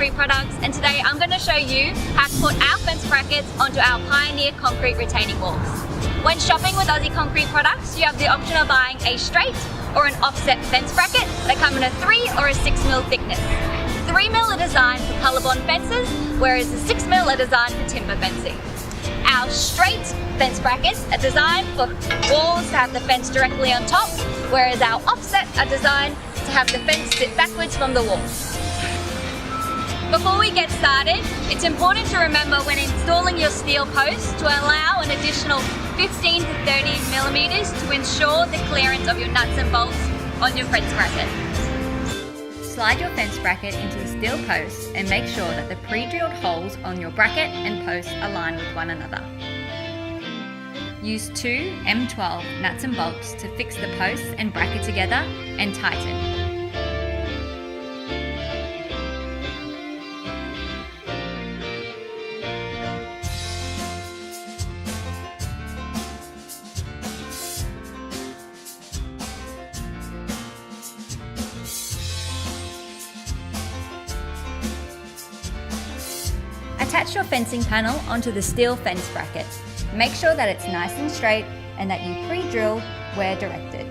Concrete Products, and today I'm going to show you how to put our fence brackets onto our Pioneer concrete retaining walls. When shopping with Aussie Concrete Products, you have the option of buying a straight or an offset fence bracket that come in a 3 or a 6mm thickness. 3mm are designed for colorbond fences, whereas the 6mm are designed for timber fencing. Our straight fence brackets are designed for walls to have the fence directly on top, whereas our offset are designed to have the fence sit backwards from the wall. Before we get started, it's important to remember when installing your steel posts to allow an additional 15 to 30mm to ensure the clearance of your nuts and bolts on your fence bracket. Slide your fence bracket into the steel post and make sure that the pre-drilled holes on your bracket and post align with one another. Use 2 M12 nuts and bolts to fix the posts and bracket together and tighten. Attach your fencing panel onto the steel fence bracket. Make sure that it's nice and straight and that you pre-drill where directed.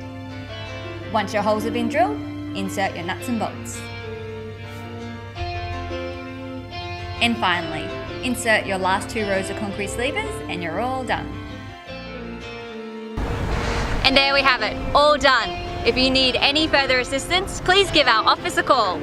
Once your holes have been drilled, insert your nuts and bolts. And finally, insert your last 2 rows of concrete sleevers and you're all done. And there we have it, all done. If you need any further assistance, please give our office a call.